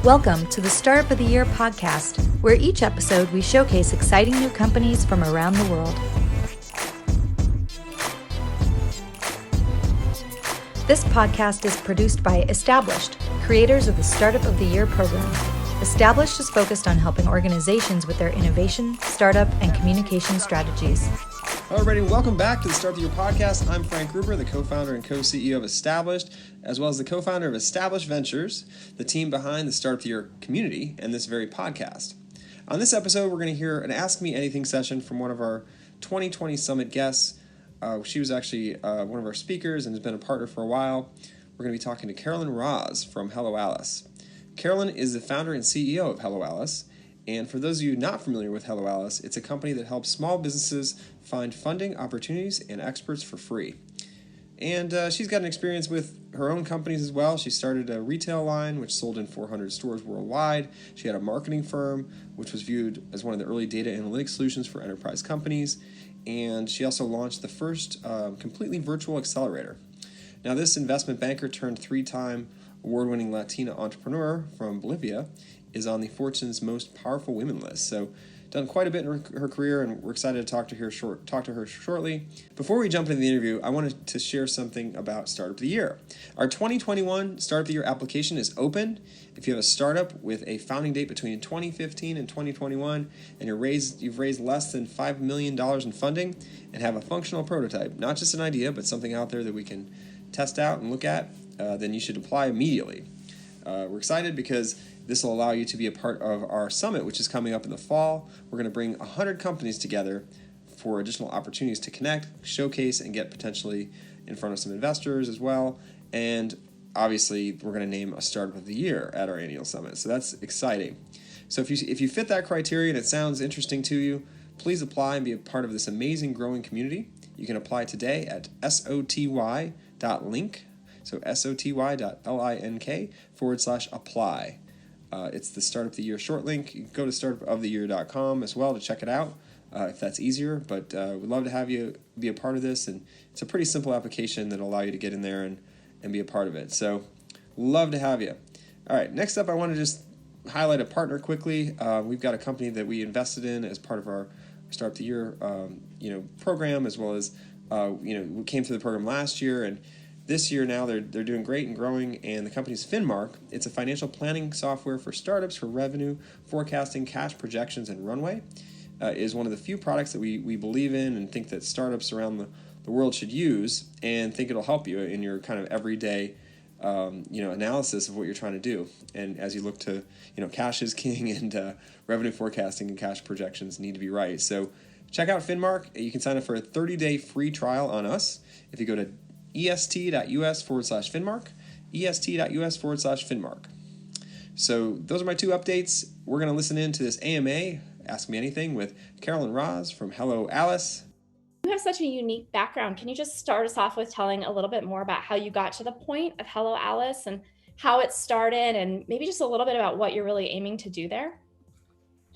Welcome to the Startup of the Year podcast, where each episode we showcase exciting new companies from around the world. This podcast is produced by Established, creators of the Startup of the Year program. Established is focused on helping organizations with their innovation, startup, and communication strategies. Hello, everybody. Welcome back to the Startup of the Year podcast. I'm Frank Gruber, the co-founder and co-CEO of Established, as well as the co-founder of Established Ventures, the team behind the Startup of the Year community and this very podcast. On this episode, we're going to hear an Ask Me Anything session from one of our 2020 Summit guests. She was actually one of our speakers and has been a partner for a while. We're going to be talking to Carolyn Rodz from Hello Alice. Carolyn is the founder and CEO of Hello Alice. And for those of you not familiar with Hello Alice, it's a company that helps small businesses find funding opportunities and experts for free. And she's got an experience with her own companies as well. She started a retail line, which sold in 400 stores worldwide. She had a marketing firm, which was viewed as one of the early data analytics solutions for enterprise companies. And she also launched the first completely virtual accelerator. Now, this investment banker turned three-time award-winning Latina entrepreneur from Bolivia is on the Fortune's Most Powerful Women list. So, done quite a bit in her career, and we're excited to talk to her shortly. Before we jump into the interview, I wanted to share something about Startup of the Year. Our 2021 Startup of the Year application is open. If you have a startup with a founding date between 2015 and 2021, and you've raised less than $5 million in funding and have a functional prototype, not just an idea, but something out there that we can test out and look at, then you should apply immediately. We're excited because this will allow you to be a part of our summit, which is coming up in the fall. We're going to bring 100 companies together for additional opportunities to connect, showcase, and get potentially in front of some investors as well. And obviously, we're going to name a Startup of the Year at our annual summit. So that's exciting. So if you fit that criteria and it sounds interesting to you, please apply and be a part of this amazing growing community. You can apply today at soty.link. So soty.link/apply. It's the Startup of the Year short link. You can go to startupoftheyear.com as well to check it out if that's easier. But we'd love to have you be a part of this. And it's a pretty simple application that will allow you to get in there and be a part of it. So love to have you. All right, next up, I want to just highlight a partner quickly. We've got a company that we invested in as part of our Startup of the Year program, as well as we came through the program last year, and this year now they're doing great and growing, and the company's Finmark. It's a financial planning software for startups for revenue, forecasting, cash projections, and runway. Is one of the few products that we believe in and think that startups around the world should use, and think it'll help you in your kind of everyday analysis of what you're trying to do. And as you look to, cash is king, and revenue forecasting and cash projections need to be right. So check out Finmark. You can sign up for a 30-day free trial on us if you go to est.us/Finmark, est.us/Finmark. So those are my two updates. We're going to listen in to this AMA, Ask Me Anything, with Carolyn Rodz from Hello Alice. You have such a unique background. Can you just start us off with telling a little bit more about how you got to the point of Hello Alice and how it started, and maybe just a little bit about what you're really aiming to do there?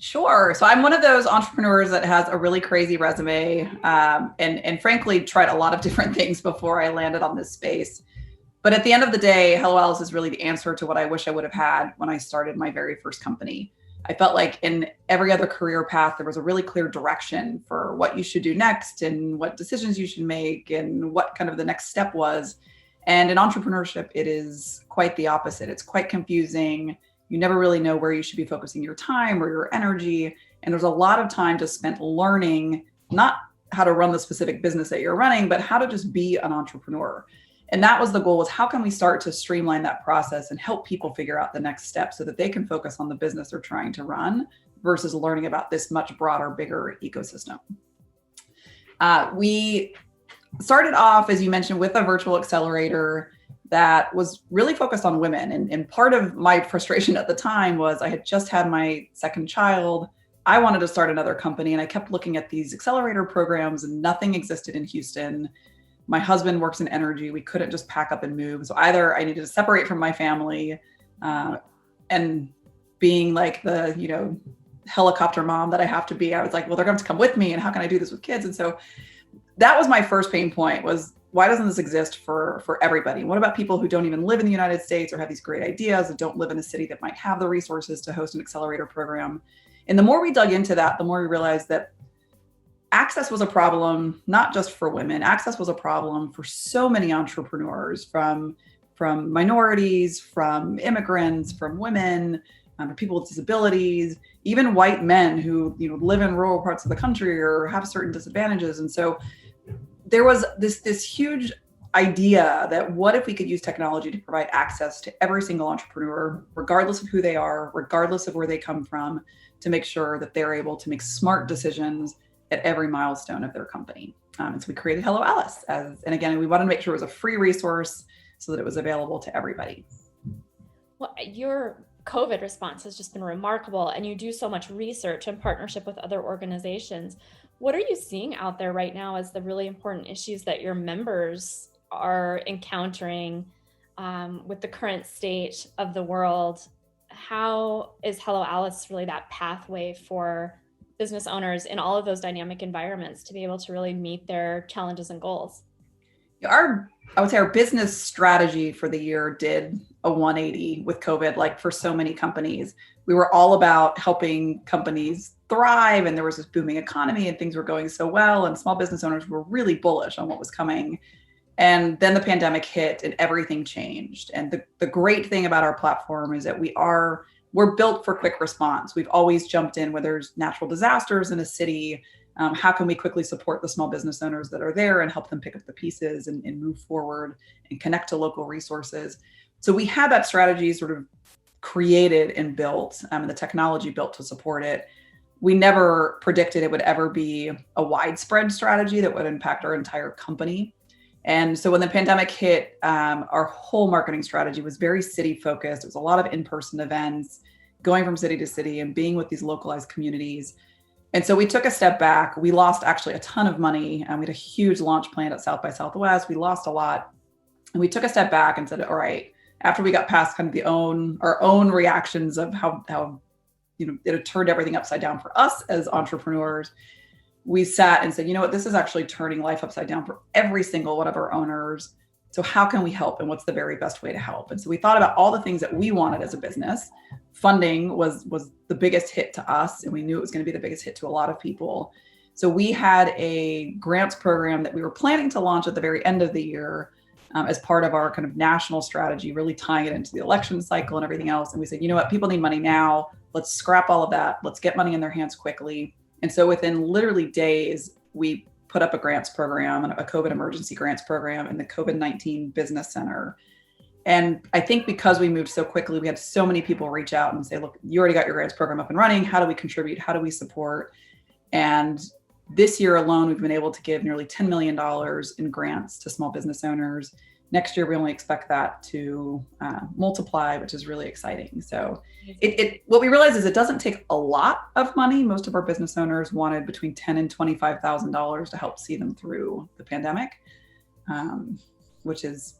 Sure. So I'm one of those entrepreneurs that has a really crazy resume, and frankly tried a lot of different things before I landed on this space. But at the end of the day, Hello Alice is really the answer to what I wish I would have had when I started my very first company. I felt like in every other career path, there was a really clear direction for what you should do next and what decisions you should make and what kind of the next step was. And in entrepreneurship, it is quite the opposite. It's quite confusing. You never really know where you should be focusing your time or your energy. And there's a lot of time just spent learning, not how to run the specific business that you're running, but how to just be an entrepreneur. And that was the goal, was how can we start to streamline that process and help people figure out the next step so that they can focus on the business they're trying to run versus learning about this much broader, bigger ecosystem. We started off, as you mentioned, with a virtual accelerator that was really focused on women. And part of my frustration at the time was I had just had my second child. I wanted to start another company, and I kept looking at these accelerator programs, and nothing existed in Houston. My husband works in energy. We couldn't just pack up and move. So either I needed to separate from my family, and being like the, helicopter mom that I have to be, I was like, well, they're going to come with me, and how can I do this with kids? And so that was my first pain point, was why doesn't this exist for everybody? What about people who don't even live in the United States or have these great ideas and don't live in a city that might have the resources to host an accelerator program? And the more we dug into that, the more we realized that access was a problem, not just for women. Access was a problem for so many entrepreneurs, from minorities, from immigrants, from women, for people with disabilities, even white men who live in rural parts of the country or have certain disadvantages. And so there was this huge idea that what if we could use technology to provide access to every single entrepreneur, regardless of who they are, regardless of where they come from, to make sure that they're able to make smart decisions at every milestone of their company. And so we created Hello Alice. And again, we wanted to make sure it was a free resource so that it was available to everybody. Well, your COVID response has just been remarkable, and you do so much research in partnership with other organizations. What are you seeing out there right now as the really important issues that your members are encountering with the current state of the world? How is Hello Alice really that pathway for business owners in all of those dynamic environments to be able to really meet their challenges and goals? I would say our business strategy for the year did a 180 with COVID. Like for so many companies, we were all about helping companies thrive, and there was this booming economy and things were going so well, and small business owners were really bullish on what was coming. And then the pandemic hit and everything changed. And the great thing about our platform is that we're built for quick response. We've always jumped in when there's natural disasters in a city. How can we quickly support the small business owners that are there and help them pick up the pieces and move forward and connect to local resources? So we had that strategy sort of created and built, and the technology built to support it. We never predicted it would ever be a widespread strategy that would impact our entire company. And so when the pandemic hit, our whole marketing strategy was very city focused. It was a lot of in-person events, going from city to city and being with these localized communities. And so we took a step back. We lost actually a ton of money. We had a huge launch plan at South by Southwest. We lost a lot. And we took a step back and said, all right, after we got past kind of our own reactions of how it had turned everything upside down for us as entrepreneurs, we sat and said, you know what, this is actually turning life upside down for every single one of our owners. So how can we help, and what's the very best way to help? And so we thought about all the things that we wanted as a business. Funding was the biggest hit to us, and we knew it was going to be the biggest hit to a lot of people. So we had a grants program that we were planning to launch at the very end of the year as part of our kind of national strategy, really tying it into the election cycle and everything else. And we said, you know what, people need money now. Let's scrap all of that. Let's get money in their hands quickly. And so within literally days, we put up a grants program, a COVID emergency grants program in the COVID-19 Business Center. And I think because we moved so quickly, we had so many people reach out and say, look, you already got your grants program up and running. How do we contribute? How do we support? And this year alone, we've been able to give nearly $10 million in grants to small business owners. Next year, we only expect that to multiply, which is really exciting. So what we realize is it doesn't take a lot of money. Most of our business owners wanted between $10,000 and $25,000 to help see them through the pandemic, which is,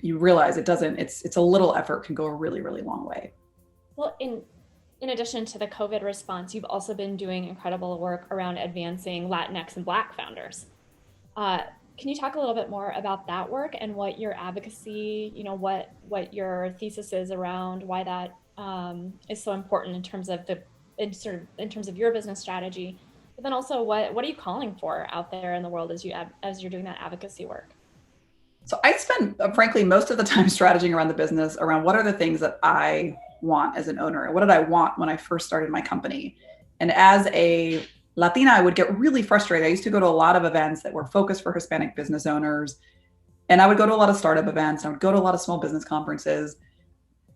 you realize it's a little effort can go a really, really long way. Well, in addition to the COVID response, you've also been doing incredible work around advancing Latinx and Black founders. Can you talk a little bit more about that work and what your advocacy, what your thesis is around why that is so important in terms of your business strategy, but then also what are you calling for out there in the world as you're doing that advocacy work? So I spend, frankly, most of the time strategizing around the business around what are the things that I want as an owner, and what did I want when I first started my company. And as a Latina, I would get really frustrated. I used to go to a lot of events that were focused for Hispanic business owners. And I would go to a lot of startup events. I would go to a lot of small business conferences.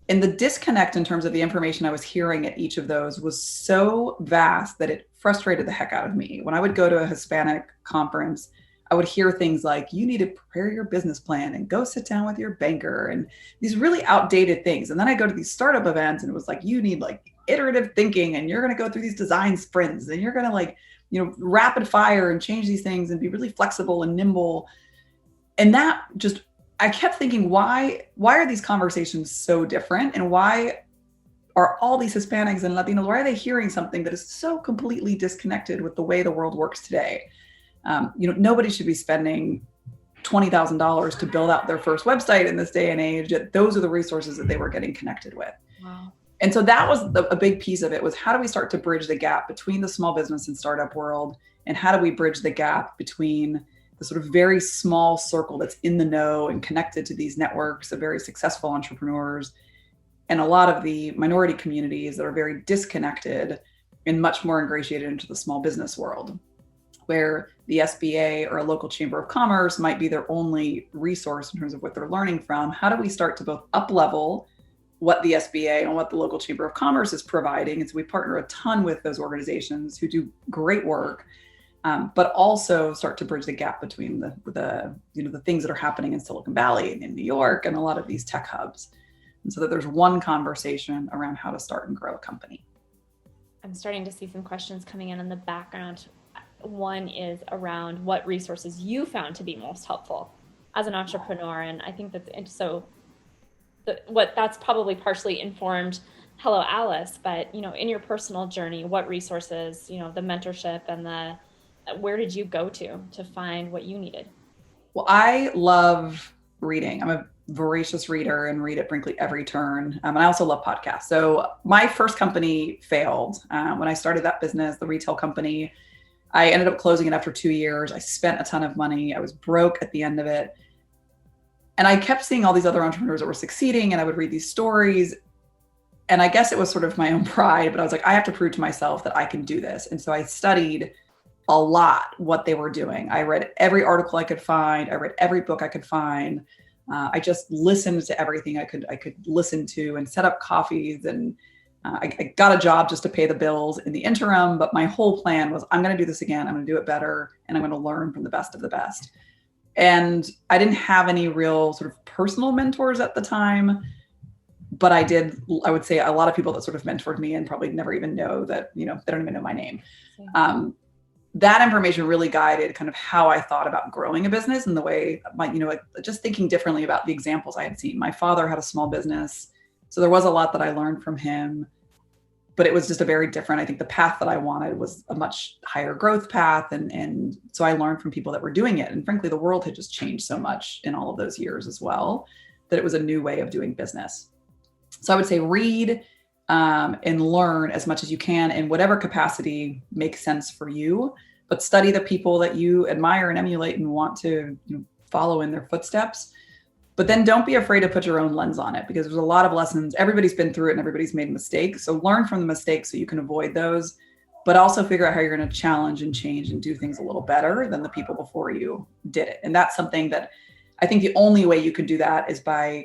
And the disconnect in terms of the information I was hearing at each of those was so vast that it frustrated the heck out of me. When I would go to a Hispanic conference, I would hear things like, you need to prepare your business plan and go sit down with your banker, and these really outdated things. And then I go to these startup events and it was like, you need iterative thinking, and you're going to go through these design sprints, and you're going to rapid fire and change these things and be really flexible and nimble. And that just, I kept thinking, why are these conversations so different? And why are all these Hispanics and Latinos, why are they hearing something that is so completely disconnected with the way the world works today? Nobody should be spending $20,000 to build out their first website in this day and age. Those are the resources that they were getting connected with. Wow. And so that was a big piece of it, was how do we start to bridge the gap between the small business and startup world? And how do we bridge the gap between the sort of very small circle that's in the know and connected to these networks of very successful entrepreneurs, and a lot of the minority communities that are very disconnected and much more ingratiated into the small business world, where the SBA or a local chamber of commerce might be their only resource in terms of what they're learning from. How do we start to both up-level what the SBA and what the local chamber of commerce is providing? And so we partner a ton with those organizations who do great work, but also start to bridge the gap between the things that are happening in Silicon Valley and in New York and a lot of these tech hubs. And so that there's one conversation around how to start and grow a company. I'm starting to see some questions coming in the background. One is around what resources you found to be most helpful as an entrepreneur. And I think that's that's probably partially informed Hello Alice, but in your personal journey, what resources, the mentorship and where did you go to find what you needed? Well, I love reading. I'm a voracious reader and read at frankly every turn. And I also love podcasts. So my first company failed. When I started that business, the retail company, I ended up closing it after 2 years. I spent a ton of money. I was broke at the end of it. And I kept seeing all these other entrepreneurs that were succeeding, and I would read these stories. And I guess it was sort of my own pride, but I was like, I have to prove to myself that I can do this. And so I studied a lot what they were doing. I read every article I could find. I read every book I could find. I just listened to everything I could listen to, and set up coffees. And I got a job just to pay the bills in the interim. But my whole plan was, I'm going to do this again. I'm going to do it better. And I'm going to learn from the best of the best. And I didn't have any real sort of personal mentors at the time, but I would say a lot of people that sort of mentored me and probably never even know that, they don't even know my name. That information really guided kind of how I thought about growing a business, and the way just thinking differently about the examples I had seen. My father had a small business, so there was a lot that I learned from him, but it was just a very different, I think the path that I wanted was a much higher growth path. And so I learned from people that were doing it. And frankly, the world had just changed so much in all of those years as well, that it was a new way of doing business. So I would say read and learn as much as you can in whatever capacity makes sense for you, but study the people that you admire and emulate and want to follow in their footsteps. But then don't be afraid to put your own lens on it, because there's a lot of lessons. Everybody's been through it and everybody's made mistakes. So learn from the mistakes so you can avoid those, but also figure out how you're going to challenge and change and do things a little better than the people before you did it. And that's something that I think the only way you can do that is by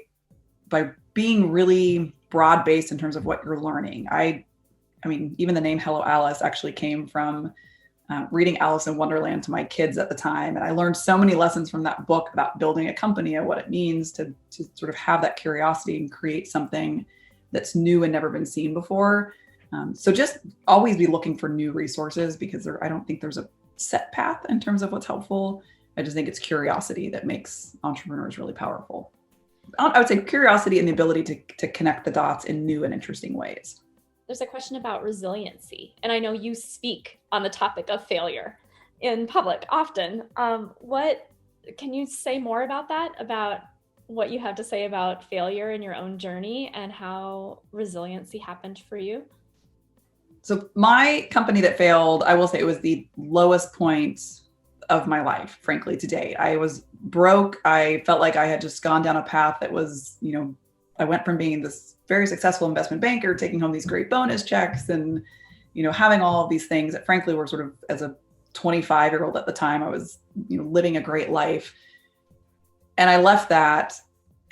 being really broad-based in terms of what you're learning. I mean, even the name Hello Alice actually came from reading Alice in Wonderland to my kids at the time. And I learned so many lessons from that book about building a company and what it means to sort of have that curiosity and create something that's new and never been seen before. So just always be looking for new resources, because I don't think there's a set path in terms of what's helpful. I just think it's curiosity that makes entrepreneurs really powerful. I would say curiosity and the ability to connect the dots in new and interesting ways. There's a question about resiliency, and I know you speak on the topic of failure in public often. What can you say more about that, about what you have to say about failure in your own journey and how resiliency happened for you? So my company that failed, I will say it was the lowest point of my life, frankly, to date. I was broke. I felt like I had just gone down a path that was, I went from being this very successful investment banker, taking home these great bonus checks and, having all of these things that frankly were sort of, as a 25-year-old at the time, I was, living a great life. And I left that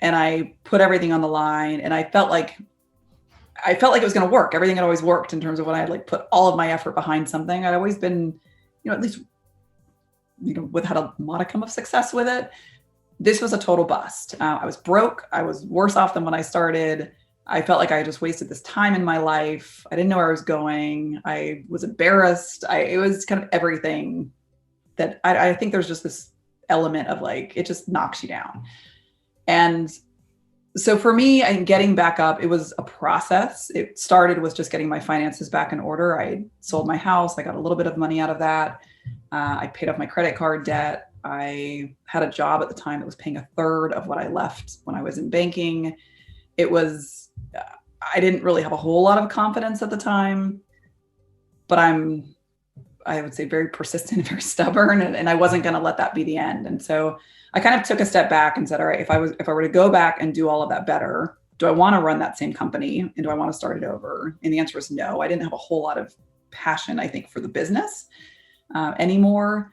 and I put everything on the line, and I felt like it was going to work. Everything had always worked in terms of when I had put all of my effort behind something. I'd always been, at least, had a modicum of success with it. This was a total bust. I was broke. I was worse off than when I started. I felt like I just wasted this time in my life. I didn't know where I was going. I was embarrassed. It was kind of everything that I think there's just this element of it just knocks you down. And so for me, getting back up, it was a process. It started with just getting my finances back in order. I sold my house. I got a little bit of money out of that. I paid off my credit card debt. I had a job at the time that was paying a third of what I left when I was in banking. It was, I didn't really have a whole lot of confidence at the time, but I would say very persistent and very stubborn. And I wasn't going to let that be the end. And so I kind of took a step back and said, all right, if I were to go back and do all of that better, do I want to run that same company? And do I want to start it over? And the answer is no. I didn't have a whole lot of passion, I think, for the business anymore.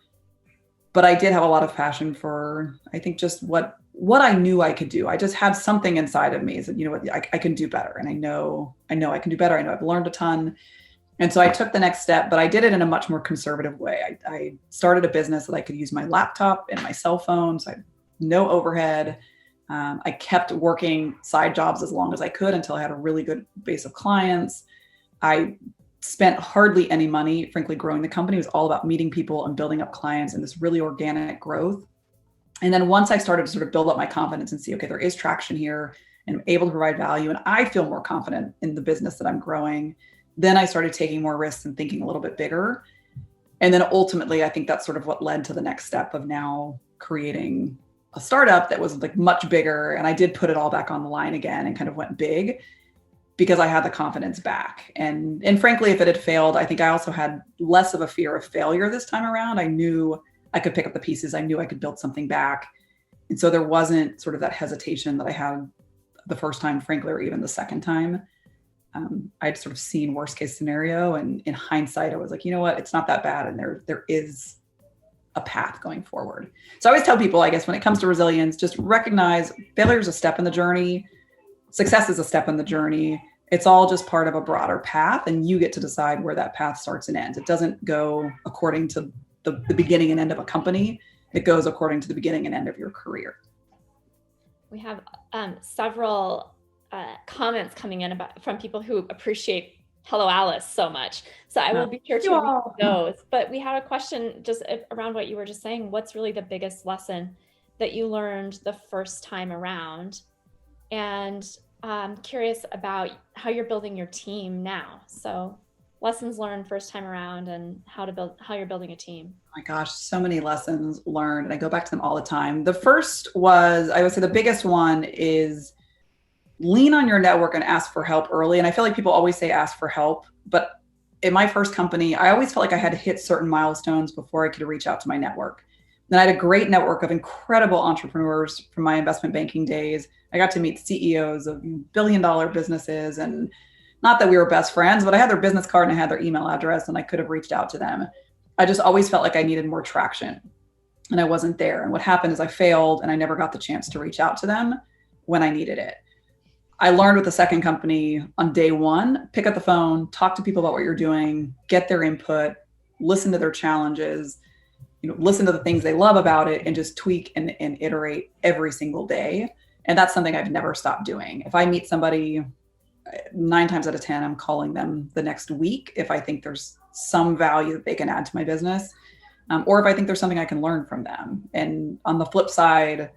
But I did have a lot of passion for, I think, just what I knew I could do. I just had something inside of me that, you know what, I can do better. And I know I can do better. I know I've learned a ton. And so I took the next step, but I did it in a much more conservative way. I started a business that I could use my laptop and my cell phone. So I had no overhead. I kept working side jobs as long as I could until I had a really good base of clients. I spent hardly any money, frankly, growing the company. It was all about meeting people and building up clients and this really organic growth. And then once I started to sort of build up my confidence and see, okay, there is traction here and I'm able to provide value and I feel more confident in the business that I'm growing, then I started taking more risks and thinking a little bit bigger. And then ultimately, I think that's sort of what led to the next step of now creating a startup that was like much bigger. And I did put it all back on the line again and kind of went big because I had the confidence back. And frankly, if it had failed, I think I also had less of a fear of failure this time around. I knew I could pick up the pieces. I knew I could build something back. And so there wasn't sort of that hesitation that I had the first time, frankly, or even the second time. I'd sort of seen worst case scenario. And in hindsight, I was like, you know what, it's not that bad. And there is a path going forward. So I always tell people, I guess, when it comes to resilience, just recognize failure is a step in the journey. Success is a step in the journey. It's all just part of a broader path. And you get to decide where that path starts and ends. It doesn't go according to the beginning and end of a company. It goes according to the beginning and end of your career. We have several comments coming in from people who appreciate Hello Alice so much. So I will be sure to read those. But we have a question just around what you were just saying. What's really the biggest lesson that you learned the first time around? And I'm curious about how you're building your team now. So lessons learned first time around and how you're building a team. Oh my gosh, so many lessons learned. And I go back to them all the time. The first was, I would say the biggest one is lean on your network and ask for help early. And I feel like people always say ask for help, but in my first company, I always felt like I had to hit certain milestones before I could reach out to my network. Then I had a great network of incredible entrepreneurs from my investment banking days. I got to meet CEOs of billion-dollar businesses, and not that we were best friends, but I had their business card and I had their email address and I could have reached out to them. I just always felt like I needed more traction and I wasn't there. And what happened is I failed and I never got the chance to reach out to them when I needed it. I learned with the second company on day one, pick up the phone, talk to people about what you're doing, get their input, listen to their challenges, listen to the things they love about it, and just tweak and iterate every single day. And that's something I've never stopped doing. If I meet somebody, 9 times out of 10, I'm calling them the next week if I think there's some value that they can add to my business, or if I think there's something I can learn from them. And on the flip side,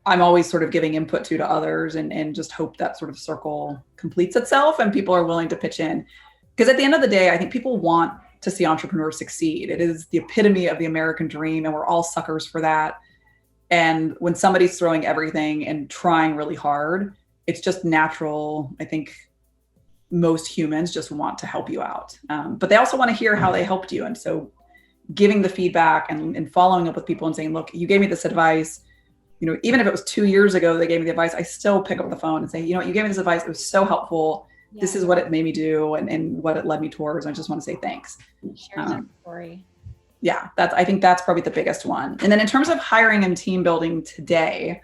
I'm always sort of giving input to others and just hope that sort of circle completes itself and people are willing to pitch in. Because at the end of the day, I think people want to see entrepreneurs succeed. It is the epitome of the American dream, and we're all suckers for that. And when somebody's throwing everything and trying really hard, it's just natural. I think most humans just want to help you out. But they also want to hear how they helped you. And so giving the feedback and following up with people and saying, look, you gave me this advice. Even if it was 2 years ago, they gave me the advice, I still pick up the phone and say, you gave me this advice. It was so helpful. Yeah. This is what it made me do and what it led me towards. I just want to say thanks. Share that story. Yeah, I think that's probably the biggest one. And then in terms of hiring and team building today,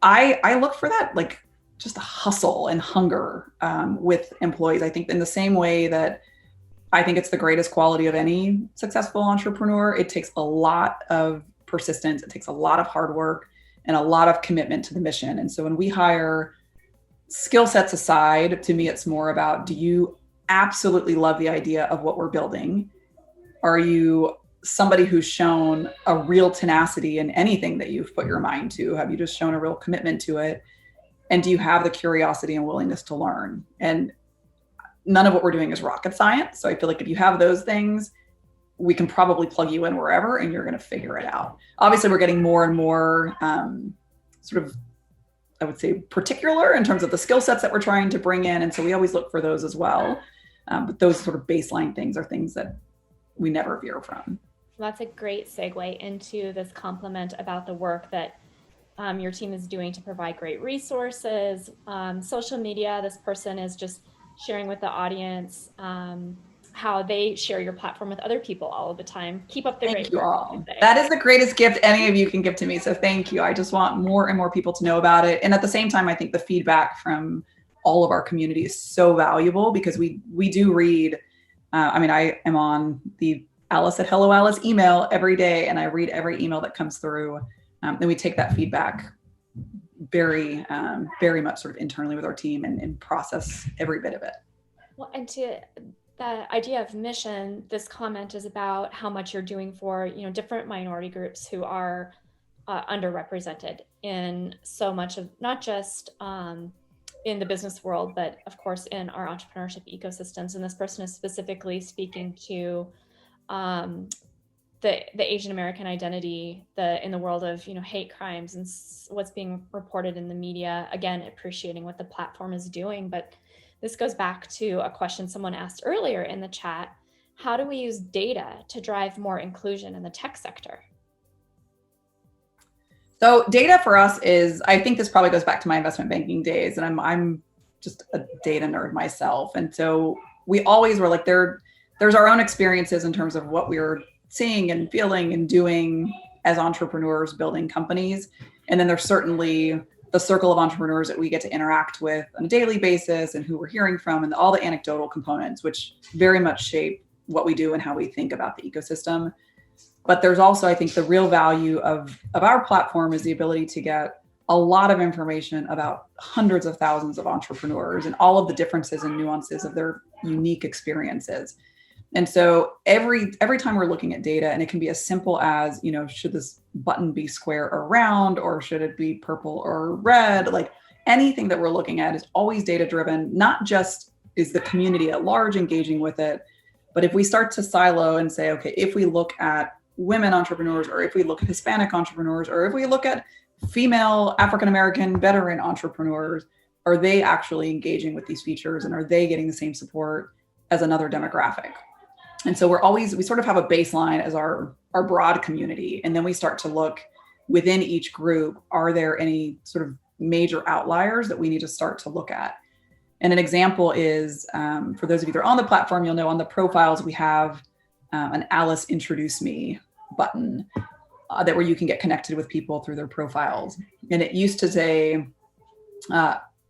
I look for that, like just a hustle and hunger with employees. I think in the same way that I think it's the greatest quality of any successful entrepreneur, it takes a lot of persistence. It takes a lot of hard work and a lot of commitment to the mission. And so when we hire, skill sets aside, to me, it's more about, do you absolutely love the idea of what we're building? Are you somebody who's shown a real tenacity in anything that you've put your mind to? Have you just shown a real commitment to it? And do you have the curiosity and willingness to learn? And none of what we're doing is rocket science. So I feel like if you have those things, we can probably plug you in wherever and you're going to figure it out. Obviously, we're getting more and more sort of, I would say, particular in terms of the skill sets that we're trying to bring in. And so we always look for those as well. But those sort of baseline things are things that we never veer from. That's a great segue into this compliment about the work that your team is doing to provide great resources, social media. This person is just sharing with the audience how they share your platform with other people all of the time. Keep up the great work. Thank you all. That is the greatest gift any of you can give to me. So thank you. I just want more and more people to know about it. And at the same time, I think the feedback from all of our community is so valuable because we do read. I am on the Alice at Hello Alice email every day, and I read every email that comes through. And we take that feedback very, very much sort of internally with our team and process every bit of it. Well, and to the idea of mission, this comment is about how much you're doing for, different minority groups who are underrepresented in so much of, not just in the business world, but of course in our entrepreneurship ecosystems. And this person is specifically speaking to the Asian American identity, in the world of hate crimes and what's being reported in the media. Again, appreciating what the platform is doing, but this goes back to a question someone asked earlier in the chat: how do we use data to drive more inclusion in the tech sector? So data for us is, I think this probably goes back to my investment banking days, and I'm just a data nerd myself, and so we always were like, there's our own experiences in terms of what we were seeing and feeling and doing as entrepreneurs building companies. And then there's certainly the circle of entrepreneurs that we get to interact with on a daily basis and who we're hearing from and all the anecdotal components, which very much shape what we do and how we think about the ecosystem. But there's also, I think, the real value of our platform is the ability to get a lot of information about hundreds of thousands of entrepreneurs and all of the differences and nuances of their unique experiences. And so every time we're looking at data, and it can be as simple as, should this button be square or round, or should it be purple or red? Like anything that we're looking at is always data driven, not just is the community at large engaging with it, but if we start to silo and say, okay, if we look at women entrepreneurs, or if we look at Hispanic entrepreneurs, or if we look at female African-American veteran entrepreneurs, are they actually engaging with these features, and are they getting the same support as another demographic? And so we sort of have a baseline as our broad community. And then we start to look within each group, are there any sort of major outliers that we need to start to look at? And an example is, for those of you that are on the platform, you'll know on the profiles, we have an Alice Introduce Me button where you can get connected with people through their profiles. And it used to say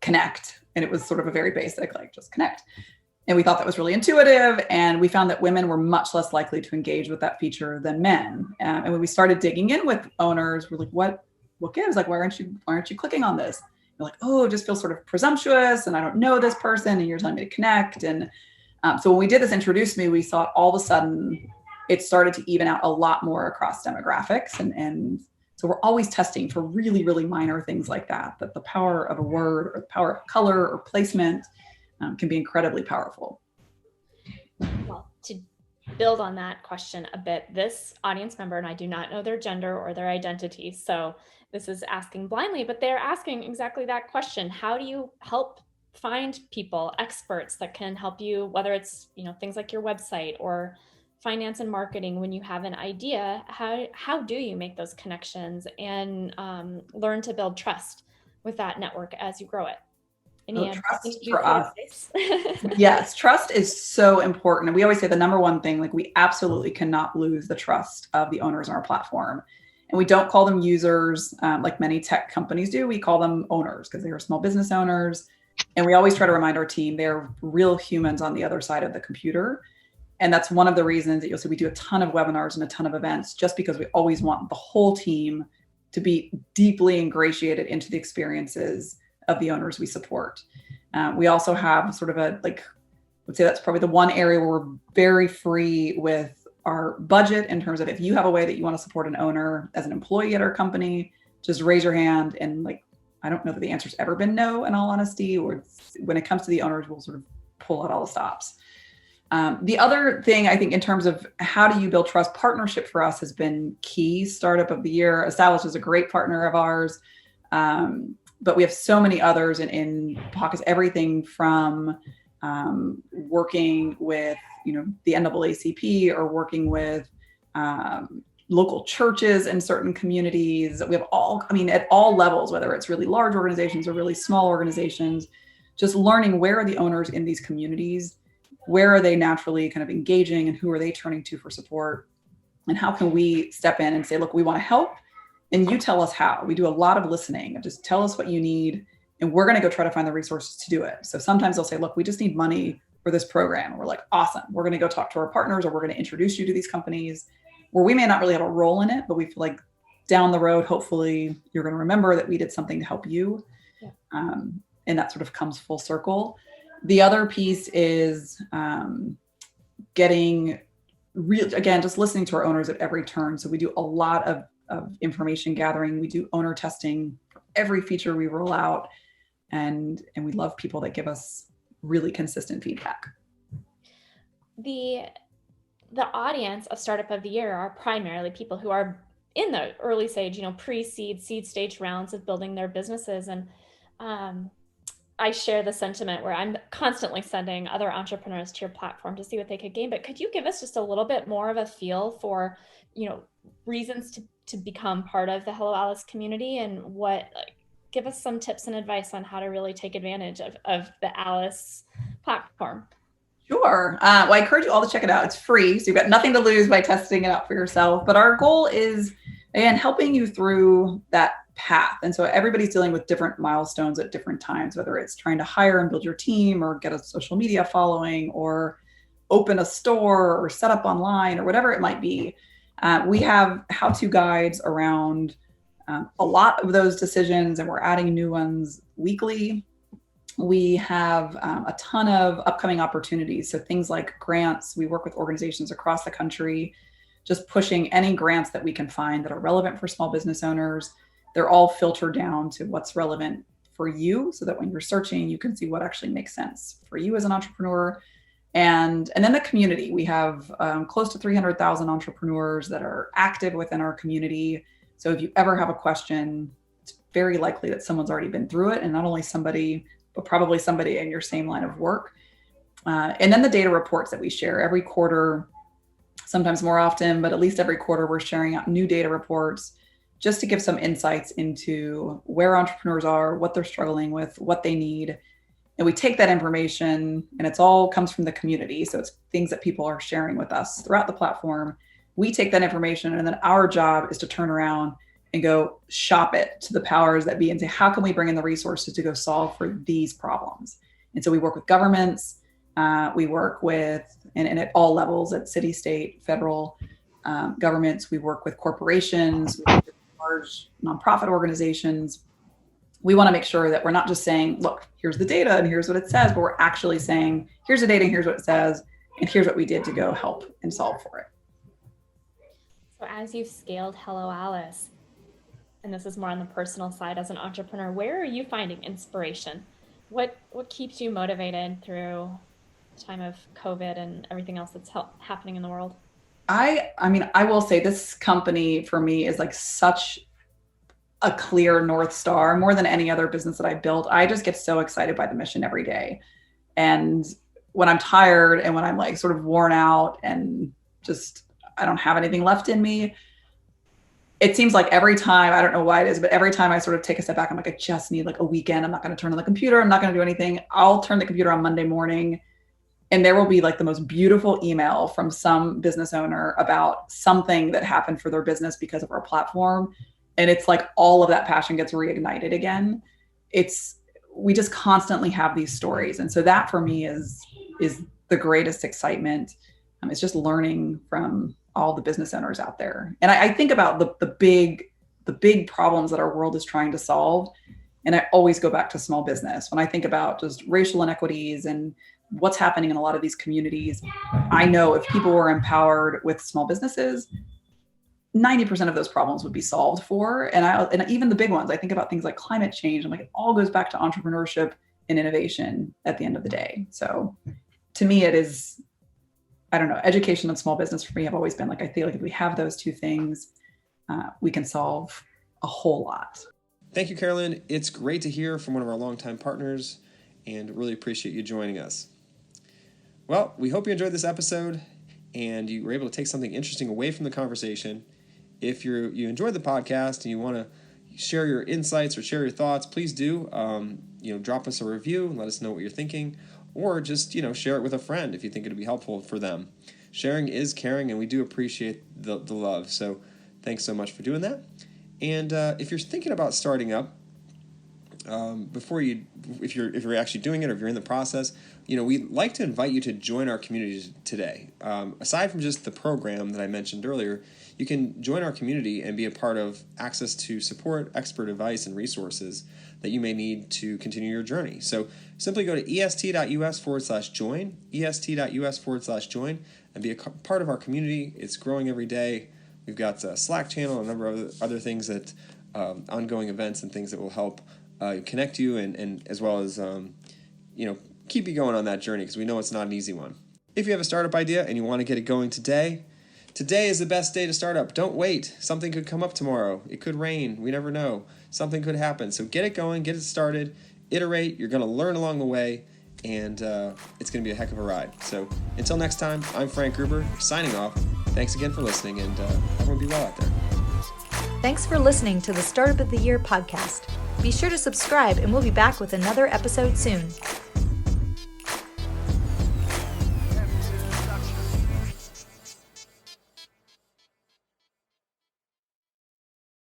connect. And it was sort of a very basic, like just connect. And we thought that was really intuitive. And we found that women were much less likely to engage with that feature than men. And when we started digging in with owners, we're like, what gives? Like, why aren't you clicking on this? They're like, oh, it just feels sort of presumptuous, and I don't know this person, and you're telling me to connect. And so when we did this Introduce Me, we saw all of a sudden it started to even out a lot more across demographics. And so we're always testing for really, really minor things like that the power of a word or the power of color or placement can be incredibly powerful. Well, to build on that question a bit, this audience member, and I do not know their gender or their identity, so this is asking blindly, but they're asking exactly that question. How do you help find people, experts that can help you, whether it's things like your website or finance and marketing, when you have an idea? How do you make those connections and learn to build trust with that network as you grow it? Trust for us. Yes, trust is so important. And we always say the number one thing, like we absolutely cannot lose the trust of the owners on our platform. And we don't call them users like many tech companies do. We call them owners because they are small business owners. And we always try to remind our team they're real humans on the other side of the computer. And that's one of the reasons that you'll see we do a ton of webinars and a ton of events, just because we always want the whole team to be deeply ingratiated into the experiences of the owners we support. We also have sort of I would say that's probably the one area where we're very free with our budget in terms of if you have a way that you want to support an owner as an employee at our company, just raise your hand. And I don't know that the answer's ever been no, in all honesty, or when it comes to the owners, we'll sort of pull out all the stops. The other thing I think in terms of how do you build trust, partnership for us has been key. Startup of the Year, Established is a great partner of ours. But we have so many others in pockets, everything from working with, the NAACP or working with local churches in certain communities. We have at all levels, whether it's really large organizations or really small organizations, just learning where are the owners in these communities, where are they naturally kind of engaging, and who are they turning to for support, and how can we step in and say, look, we want to help, and you tell us how. We do a lot of listening. Just tell us what you need, and we're going to go try to find the resources to do it. So sometimes they'll say, look, we just need money for this program. And we're like, awesome. We're going to go talk to our partners, or we're going to introduce you to these companies where we may not really have a role in it, but we feel like down the road, hopefully you're going to remember that we did something to help you. Yeah. And that sort of comes full circle. The other piece is getting real, again, just listening to our owners at every turn. So we do a lot of information gathering. We do owner testing for every feature we roll out. And we love people that give us really consistent feedback. The audience of Startup of the Year are primarily people who are in the early stage, pre-seed, seed stage rounds of building their businesses. And I share the sentiment where I'm constantly sending other entrepreneurs to your platform to see what they could gain. But could you give us just a little bit more of a feel for, reasons to become part of the Hello Alice community, and give us some tips and advice on how to really take advantage of the Alice platform. Sure. Well, I encourage you all to check it out. It's free, so you've got nothing to lose by testing it out for yourself. But our goal is, again, helping you through that path. And so everybody's dealing with different milestones at different times, whether it's trying to hire and build your team, or get a social media following, or open a store, or set up online, or whatever it might be. We have how-to guides around a lot of those decisions, and we're adding new ones weekly. We have a ton of upcoming opportunities. So things like grants. We work with organizations across the country, just pushing any grants that we can find that are relevant for small business owners. They're all filtered down to what's relevant for you, so that when you're searching, you can see what actually makes sense for you as an entrepreneur. And then the community. We have close to 300,000 entrepreneurs that are active within our community. So if you ever have a question, it's very likely that someone's already been through it, and not only somebody, but probably somebody in your same line of work. And then the data reports that we share every quarter, sometimes more often, but at least every quarter, we're sharing out new data reports just to give some insights into where entrepreneurs are, what they're struggling with, what they need. And we take that information, and it's all comes from the community. So it's things that people are sharing with us throughout the platform. We take that information, and then our job is to turn around and go shop it to the powers that be and say, how can we bring in the resources to go solve for these problems? And so we work with governments, we work with, and at all levels, at city, state, federal governments, we work with corporations, we work with large nonprofit organizations. We want to make sure that we're not just saying, look, here's the data and here's what it says, but we're actually saying, here's the data and here's what it says, and here's what we did to go help and solve for it. So as you've scaled Hello Alice, and this is more on the personal side as an entrepreneur, where are you finding inspiration? What keeps you motivated through the time of COVID and everything else that's happening in the world? I will say this company for me is like such a clear North Star, more than any other business that I built. I just get so excited by the mission every day. And when I'm tired and when I'm like sort of worn out and just, I don't have anything left in me, it seems like every time, I don't know why it is, but every time I sort of take a step back, I'm like, I just need like a weekend. I'm not going to turn on the computer. I'm not going to do anything. I'll turn the computer on Monday morning, and there will be like the most beautiful email from some business owner about something that happened for their business because of our platform. And it's like all of that passion gets reignited again. We just constantly have these stories. And so that for me is the greatest excitement. It's just learning from all the business owners out there. And I think about the big problems that our world is trying to solve. And I always go back to small business. When I think about just racial inequities and what's happening in a lot of these communities, I know if people were empowered with small businesses, 90% of those problems would be solved for. And even the big ones, I think about things like climate change. I'm like, it all goes back to entrepreneurship and innovation at the end of the day. So to me, it is I don't know, education and small business for me have always been like, I feel like if we have those two things, we can solve a whole lot. Thank you, Carolyn. It's great to hear from one of our longtime partners and really appreciate you joining us. Well, we hope you enjoyed this episode and you were able to take something interesting away from the conversation. If you enjoyed the podcast and you want to share your insights or share your thoughts, please do. Drop us a review and let us know what you're thinking, or just share it with a friend if you think it would be helpful for them. Sharing is caring, and we do appreciate the love. So thanks so much for doing that. And if you're thinking about starting up, if you're actually doing it or if you're in the process, we'd like to invite you to join our community today. Aside from just the program that I mentioned earlier, you can join our community and be a part of access to support, expert advice, and resources that you may need to continue your journey. So simply go to est.us/join, est.us/join, and be a part of our community. It's growing every day. We've got a Slack channel, a number of other things that ongoing events and things that will help connect you and as well as keep you going on that journey, because we know it's not an easy one. If you have a startup idea and you want to get it going today is the best day to start up. Don't wait. Something could come up tomorrow. It could rain. We never know. Something could happen. So get it going, get it started, iterate. You're going to learn along the way, and it's going to be a heck of a ride. So until next time, I'm Frank Gruber, signing off. Thanks again for listening, and everyone be well out there. Thanks for listening to the Startup of the Year podcast. Be sure to subscribe, and we'll be back with another episode soon.